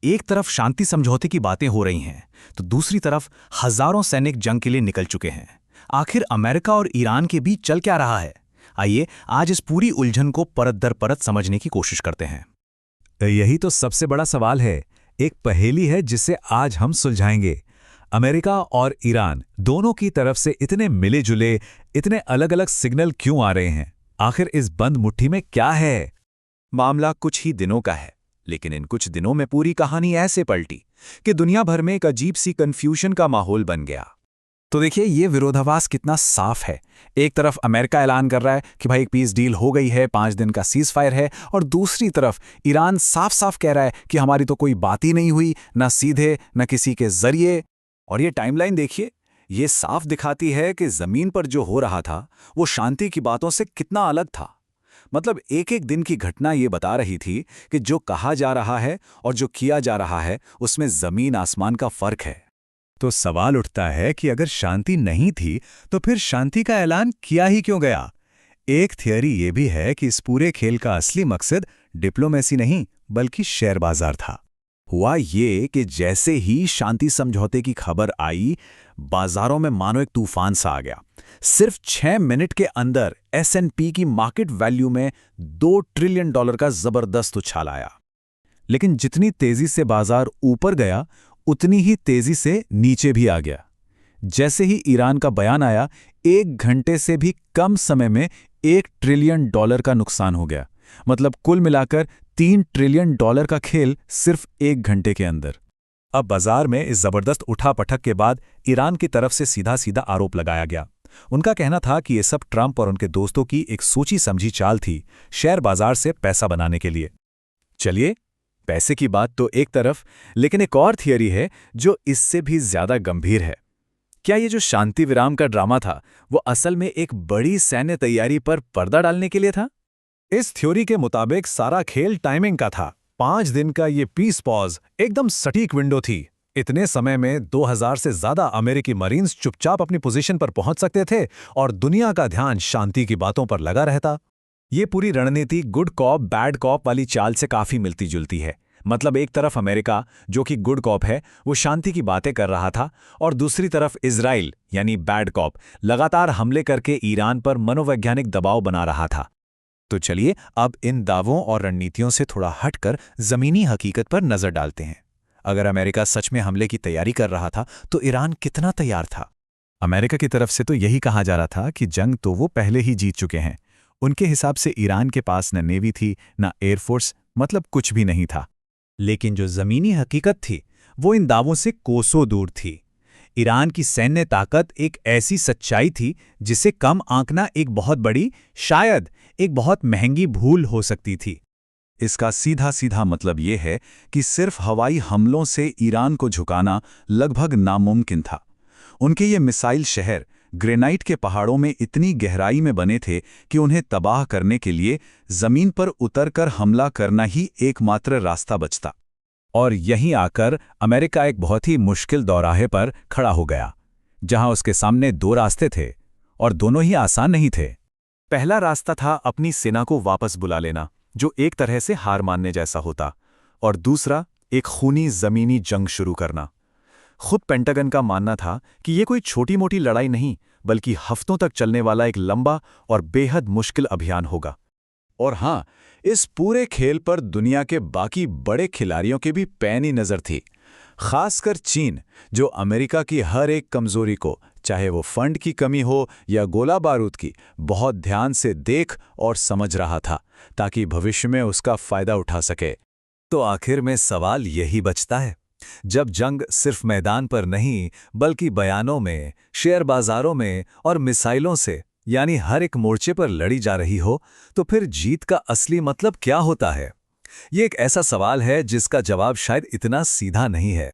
एक तरफ शांति समझौते की बातें हो रही हैं, तो दूसरी तरफ हजारों सैनिक जंग के लिए निकल चुके हैं। आखिर अमेरिका और ईरान के बीच चल क्या रहा है? आइए आज इस पूरी उलझन को परत दर परत समझने की कोशिश करते हैं। यही तो सबसे बड़ा सवाल है, एक पहेली है जिसे आज हम सुलझाएंगे। अमेरिका और ईरान दोनों की तरफ से इतने मिले जुले, इतने अलग अलग सिग्नल क्यों आ रहे हैं? आखिर इस बंद मुट्ठी में क्या है? मामला कुछ ही दिनों का है, लेकिन इन कुछ दिनों में पूरी कहानी ऐसे पलटी कि दुनिया भर में एक अजीब सी कन्फ्यूजन का माहौल बन गया। तो देखिए ये विरोधाभास कितना साफ है। एक तरफ अमेरिका ऐलान कर रहा है कि भाई एक पीस डील हो गई है, 5 दिन का सीज फायर है, और दूसरी तरफ ईरान साफ साफ कह रहा है कि हमारी तो कोई बात ही नहीं हुई, ना सीधे न किसी के जरिए। और ये टाइमलाइन देखिए, ये साफ दिखाती है कि जमीन पर जो हो रहा था वो शांति की बातों से कितना अलग था। मतलब एक एक दिन की घटना ये बता रही थी कि जो कहा जा रहा है और जो किया जा रहा है उसमें जमीन आसमान का फर्क है। तो सवाल उठता है कि अगर शांति नहीं थी तो फिर शांति का ऐलान किया ही क्यों गया? एक थियरी ये भी है कि इस पूरे खेल का असली मकसद डिप्लोमेसी नहीं बल्कि शेयर बाजार था। हुआ ये कि जैसे ही शांति समझौते की खबर आई, बाजारों में मानो एक तूफान सा आ गया। सिर्फ 6 मिनट के अंदर S&P की मार्केट वैल्यू में $2 ट्रिलियन का जबरदस्त उछाल आया। लेकिन जितनी तेजी से बाजार ऊपर गया, उतनी ही तेजी से नीचे भी आ गया। जैसे ही ईरान का बयान आया, 1 घंटे से भी कम समय में $1 ट्रिलियन का नुकसान हो गया। मतलब कुल मिलाकर $3 ट्रिलियन का खेल सिर्फ 1 घंटे के अंदर। अब बाजार में इस जबरदस्त उठापटक के बाद ईरान की तरफ से सीधा सीधा आरोप लगाया गया। उनका कहना था कि ये सब ट्रंप और उनके दोस्तों की एक सोची समझी चाल थी, शेयर बाजार से पैसा बनाने के लिए। चलिए, पैसे की बात तो एक तरफ, लेकिन एक और थियरी है जो इससे भी ज्यादा गंभीर है। क्या ये जो शांति विराम का ड्रामा था वो असल में एक बड़ी सैन्य तैयारी पर पर्दा डालने के लिए था? इस थ्योरी के मुताबिक सारा खेल टाइमिंग का था। 5 दिन का ये पीस पॉज एकदम सटीक विंडो थी। इतने समय में 2000 से ज्यादा अमेरिकी मरीन्स चुपचाप अपनी पोजीशन पर पहुंच सकते थे और दुनिया का ध्यान शांति की बातों पर लगा रहता। ये पूरी रणनीति गुड कॉप बैड कॉप वाली चाल से काफी मिलती जुलती है। मतलब एक तरफ अमेरिका, जो कि गुड कॉप है, वो शांति की बातें कर रहा था, और दूसरी तरफ इजराइल यानी बैड कॉप लगातार हमले करके ईरान पर मनोवैज्ञानिक दबाव बना रहा था। तो चलिए अब इन दावों और रणनीतियों से थोड़ा हटकर जमीनी हकीकत पर नजर डालते हैं। अगर अमेरिका सच में हमले की तैयारी कर रहा था तो ईरान कितना तैयार था? अमेरिका की तरफ से तो यही कहा जा रहा था कि जंग तो वो पहले ही जीत चुके हैं। उनके हिसाब से ईरान के पास न नेवी थी न एयरफोर्स, मतलब कुछ भी नहीं था। लेकिन जो जमीनी हकीकत थी वो इन दावों से कोसों दूर थी। ईरान की सैन्य ताकत एक ऐसी सच्चाई थी जिसे कम आंकना एक बहुत बड़ी, शायद एक बहुत महंगी भूल हो सकती थी। इसका सीधा सीधा मतलब ये है कि सिर्फ हवाई हमलों से ईरान को झुकाना लगभग नामुमकिन था। उनके ये मिसाइल शहर ग्रेनाइट के पहाड़ों में इतनी गहराई में बने थे कि उन्हें तबाह करने के लिए जमीन पर उतरकर हमला करना ही एकमात्र रास्ता बचता। और यहीं आकर अमेरिका एक बहुत ही मुश्किल दौराहे पर खड़ा हो गया, जहां उसके सामने 2 रास्ते थे और दोनों ही आसान नहीं थे। पहला रास्ता था अपनी सेना को वापस बुला लेना, जो एक तरह से हार मानने जैसा होता, और दूसरा एक खूनी जमीनी जंग शुरू करना। खुद पेंटागन का मानना था कि ये कोई छोटी मोटी लड़ाई नहीं, बल्कि हफ्तों तक चलने वाला एक लंबा और बेहद मुश्किल अभियान होगा। और हाँ, इस पूरे खेल पर दुनिया के बाकी बड़े खिलाड़ियों की भी पैनी नजर थी, खासकर चीन, जो अमेरिका की हर एक कमजोरी को, चाहे वो फंड की कमी हो या गोला बारूद की, बहुत ध्यान से देख और समझ रहा था ताकि भविष्य में उसका फायदा उठा सके। तो आखिर में सवाल यही बचता है, जब जंग सिर्फ मैदान पर नहीं बल्कि बयानों में, शेयर बाजारों में और मिसाइलों से, यानी हर एक मोर्चे पर लड़ी जा रही हो, तो फिर जीत का असली मतलब क्या होता है? ये एक ऐसा सवाल है जिसका जवाब शायद इतना सीधा नहीं है।